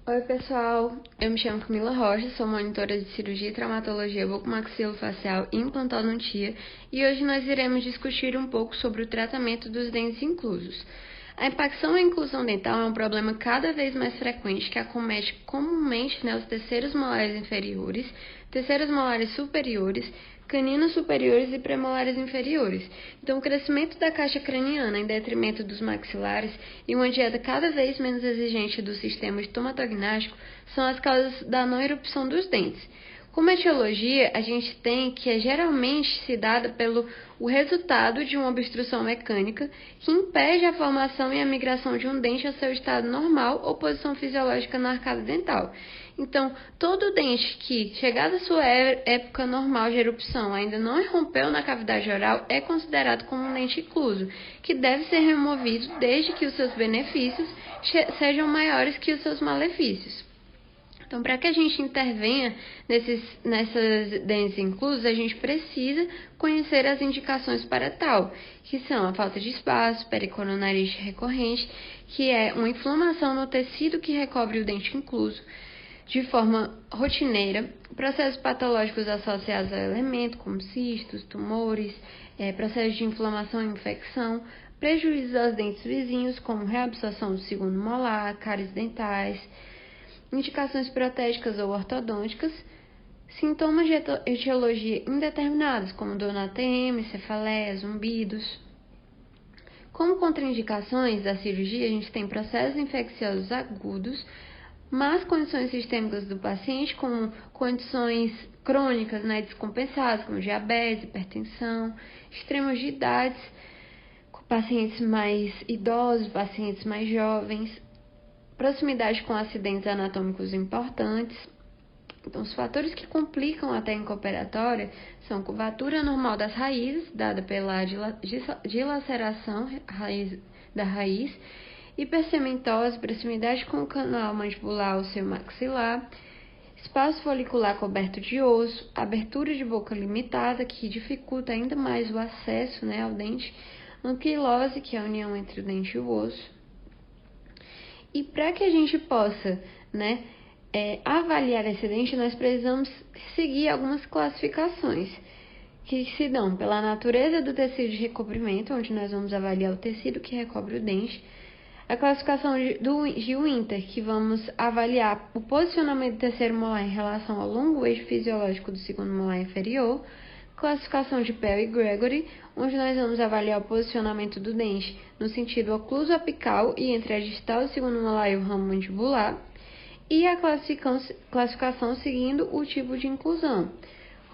Oi, pessoal. Eu me chamo Camila Rocha, sou monitora de cirurgia e traumatologia bucomaxilofacial e implantodontia e hoje nós iremos discutir um pouco sobre o tratamento dos dentes inclusos. A impacção e inclusão dental é um problema cada vez mais frequente que acomete comumente os terceiros molares inferiores, terceiros molares superiores, caninos superiores e premolares inferiores. Então, o crescimento da caixa craniana em detrimento dos maxilares e uma dieta cada vez menos exigente do sistema estomatognático são as causas da não erupção dos dentes. Como etiologia, a gente tem que geralmente se dada pelo o resultado de uma obstrução mecânica que impede a formação e a migração de um dente ao seu estado normal ou posição fisiológica na arcada dental. Então, todo dente que, chegada a sua época normal de erupção, ainda não irrompeu na cavidade oral, é considerado como um dente incluso, que deve ser removido desde que os seus benefícios sejam maiores que os seus malefícios. Então, para que a gente intervenha nessas dentes inclusas, a gente precisa conhecer as indicações para tal, que são a falta de espaço, pericoronarite recorrente, que é uma inflamação no tecido que recobre o dente incluso, de forma rotineira, processos patológicos associados ao elemento, como cistos, tumores, processos de inflamação e infecção, prejuízos aos dentes vizinhos, como reabsorção do segundo molar, cáries dentais, indicações protéticas ou ortodônticas, sintomas de etiologia indeterminados, como dor na TM, cefaleia, zumbidos. Como contraindicações da cirurgia, a gente tem processos infecciosos agudos, mas condições sistêmicas do paciente, como condições crônicas descompensadas, como diabetes, hipertensão, extremos de idades, pacientes mais idosos, pacientes mais jovens, proximidade com acidentes anatômicos importantes. Então, os fatores que complicam a técnica operatória são curvatura normal das raízes, dada pela dilaceração da raiz, hipercementose, proximidade com o canal mandibular ou seu maxilar, espaço folicular coberto de osso, abertura de boca limitada, que dificulta ainda mais o acesso ao dente, anquilose, que é a união entre o dente e o osso. E para que a gente possa avaliar esse dente, nós precisamos seguir algumas classificações que se dão pela natureza do tecido de recobrimento, onde nós vamos avaliar o tecido que recobre o dente, a classificação de Winter, que vamos avaliar o posicionamento do terceiro molar em relação ao longo eixo fisiológico do segundo molar inferior, classificação de Pell e Gregory, onde nós vamos avaliar o posicionamento do dente no sentido ocluso-apical e entre a distal do segundo molar e o ramo mandibular, e a classificação seguindo o tipo de inclusão,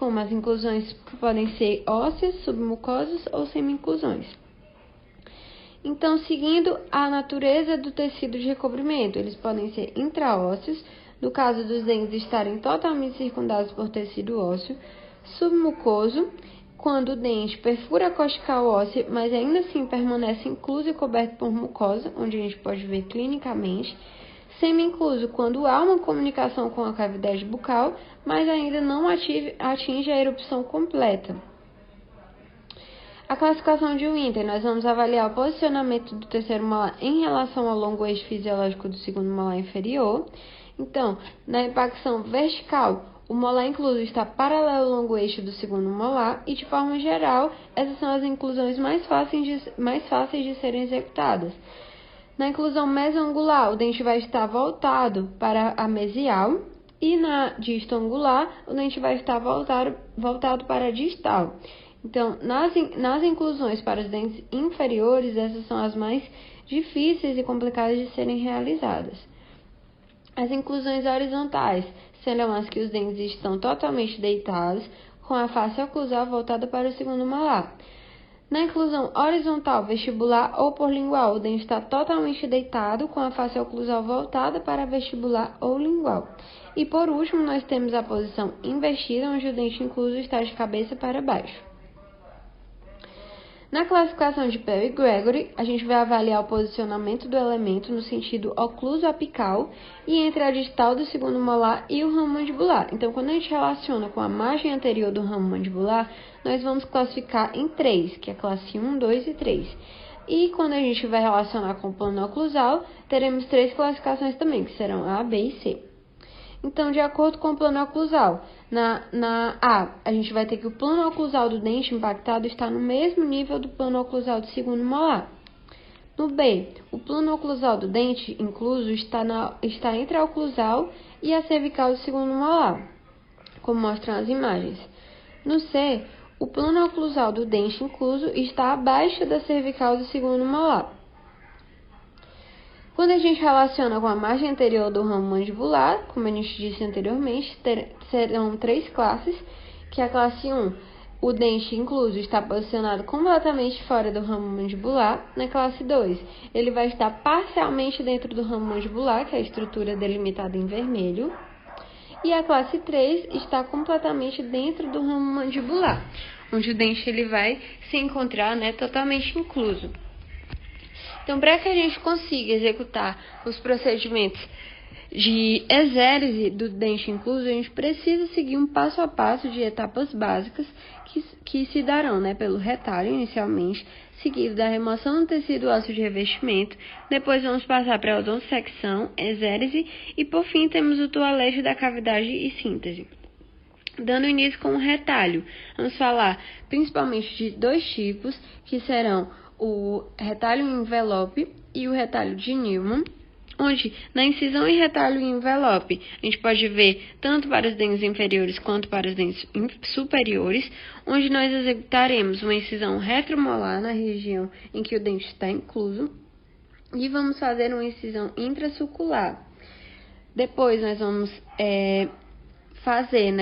como as inclusões que podem ser ósseas, submucosas ou semi-inclusões. Então, seguindo a natureza do tecido de recobrimento, eles podem ser intraósseos, no caso dos dentes estarem totalmente circundados por tecido ósseo, submucoso, quando o dente perfura a cortical óssea, mas ainda assim permanece incluso e coberto por mucosa, onde a gente pode ver clinicamente. Semi-incluso, quando há uma comunicação com a cavidade bucal, mas ainda não atinge a erupção completa. A classificação de Winter, nós vamos avaliar o posicionamento do terceiro molar em relação ao longo eixo fisiológico do segundo molar inferior. Então, na impacção vertical, o molar incluso está paralelo ao longo eixo do segundo molar e, de forma geral, essas são as inclusões mais fáceis de serem executadas. Na inclusão mesoangular, o dente vai estar voltado para a mesial e na distoangular, o dente vai estar voltado para a distal. Então, nas inclusões para os dentes inferiores, essas são as mais difíceis e complicadas de serem realizadas. As inclusões horizontais serão as que os dentes estão totalmente deitados, com a face oclusal voltada para o segundo molar. Na inclusão horizontal, vestibular ou por lingual, o dente está totalmente deitado, com a face oclusal voltada para vestibular ou lingual. E por último, nós temos a posição invertida, onde o dente incluso está de cabeça para baixo. Na classificação de Pell e Gregory, a gente vai avaliar o posicionamento do elemento no sentido ocluso-apical e entre a distal do segundo molar e o ramo mandibular. Então, quando a gente relaciona com a margem anterior do ramo mandibular, nós vamos classificar em 3, que é a classe 1, 2 e 3. E quando a gente vai relacionar com o plano oclusal, teremos 3 classificações também, que serão A, B e C. Então, de acordo com o plano oclusal, na A, a gente vai ter que o plano oclusal do dente impactado está no mesmo nível do plano oclusal do segundo molar. No B, o plano oclusal do dente incluso está entre a oclusal e a cervical do segundo molar, como mostram as imagens. No C, o plano oclusal do dente incluso está abaixo da cervical do segundo molar. Quando a gente relaciona com a margem anterior do ramo mandibular, como a gente disse anteriormente, serão 3 classes, que a classe 1, o dente incluso está posicionado completamente fora do ramo mandibular. Na classe 2, ele vai estar parcialmente dentro do ramo mandibular, que é a estrutura delimitada em vermelho. E a classe 3 está completamente dentro do ramo mandibular, onde o dente ele vai se encontrar totalmente incluso. Então, para que a gente consiga executar os procedimentos de exérese do dente incluso, a gente precisa seguir um passo a passo de etapas básicas que se darão pelo retalho inicialmente, seguido da remoção do tecido ósseo de revestimento, depois vamos passar para a odontosecção, exérese e por fim temos o toalete da cavidade e síntese. Dando início com o retalho, vamos falar principalmente de 2 tipos, que serão o retalho em envelope e o retalho de Newman, onde na incisão em retalho em envelope a gente pode ver tanto para os dentes inferiores quanto para os dentes superiores, onde nós executaremos uma incisão retromolar na região em que o dente está incluso e vamos fazer uma incisão intrasulcular. Depois nós vamos fazer,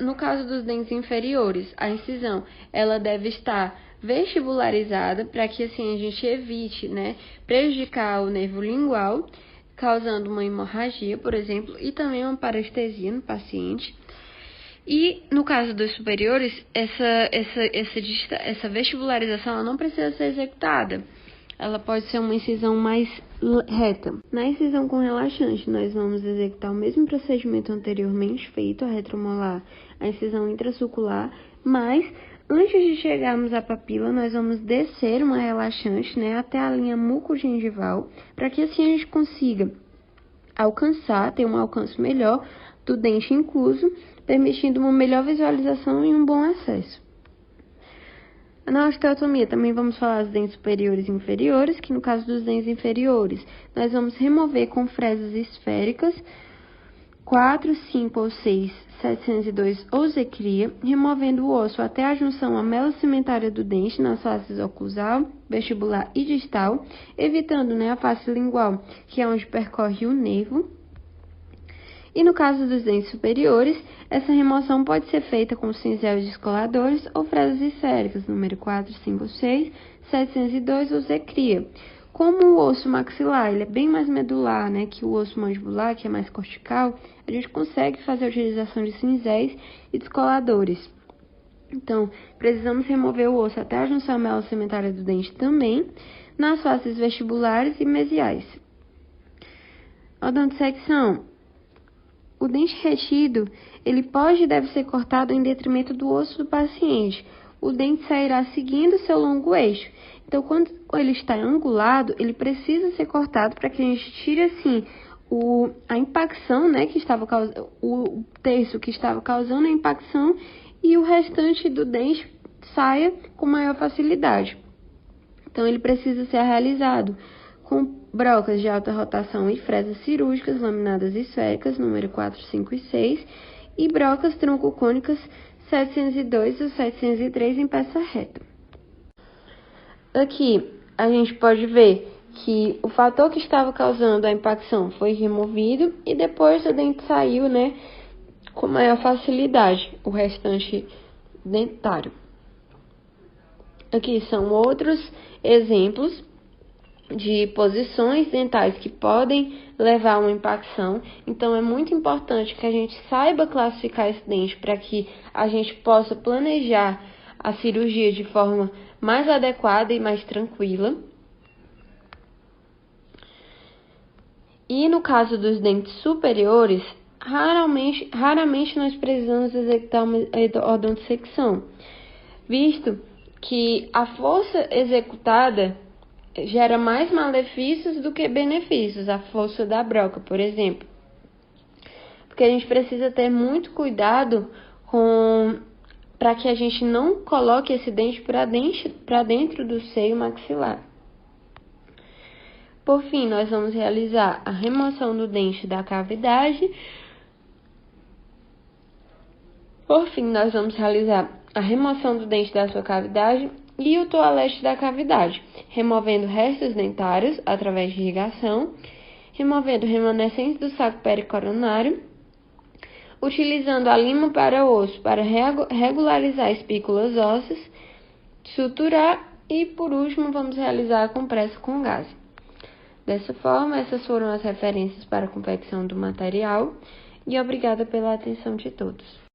no caso dos dentes inferiores, a incisão ela deve estar vestibularizada para que assim a gente evite, prejudicar o nervo lingual, causando uma hemorragia, por exemplo, e também uma parestesia no paciente. E no caso dos superiores, essa vestibularização ela não precisa ser executada. Ela pode ser uma incisão mais reta. Na incisão com relaxante, nós vamos executar o mesmo procedimento anteriormente feito, a retromolar, a incisão intrasulcular, mas antes de chegarmos à papila, nós vamos descer uma relaxante até a linha mucogengival, para que assim a gente consiga ter um alcance melhor do dente incluso, permitindo uma melhor visualização e um bom acesso. Na osteotomia também vamos falar dos dentes superiores e inferiores, que no caso dos dentes inferiores, nós vamos remover com fresas esféricas 4, 5 ou 6, 702 ou Zecria, removendo o osso até a junção amelo-cimentária do dente nas faces oclusal, vestibular e distal, evitando a face lingual, que é onde percorre o nervo. E no caso dos dentes superiores, essa remoção pode ser feita com cinzel descoladores ou fresas esféricas, número 4, 5, 6, 702 ou Zecria. Como o osso maxilar ele é bem mais medular que o osso mandibular, que é mais cortical, a gente consegue fazer a utilização de cinzéis e descoladores. Então, precisamos remover o osso até a junção amelo-cimentária do dente também, nas faces vestibulares e mesiais. Odontosecção. O dente retido, ele pode e deve ser cortado em detrimento do osso do paciente. O dente sairá seguindo seu longo eixo. Então, quando ele está angulado, ele precisa ser cortado para que a gente tire, assim, a impacção, que estava causando, o terço que estava causando a impacção e o restante do dente saia com maior facilidade. Então, ele precisa ser realizado com brocas de alta rotação e fresas cirúrgicas laminadas esféricas, número 4, 5 e 6, e brocas troncocônicas 702 ou 703 em peça reta. Aqui a gente pode ver que o fator que estava causando a impacção foi removido e depois o dente saiu, com maior facilidade, o restante dentário. Aqui são outros exemplos de posições dentais que podem levar a uma impacção. Então, é muito importante que a gente saiba classificar esse dente para que a gente possa planejar a cirurgia de forma mais adequada e mais tranquila. E no caso dos dentes superiores, raramente nós precisamos executar uma odontosecção, visto que a força executada gera mais malefícios do que benefícios, a força da broca, por exemplo. Porque a gente precisa ter muito cuidado para que a gente não coloque esse dente para dentro do seio maxilar. Por fim, nós vamos realizar a remoção do dente da cavidade. Por fim, nós vamos realizar a remoção do dente da sua cavidade e o toalete da cavidade, removendo restos dentários através de irrigação, removendo remanescentes do saco pericoronário, utilizando a lima para osso para regularizar espículas ósseas, suturar e, por último, vamos realizar a compressa com gás. Dessa forma, essas foram as referências para a confecção do material e obrigada pela atenção de todos.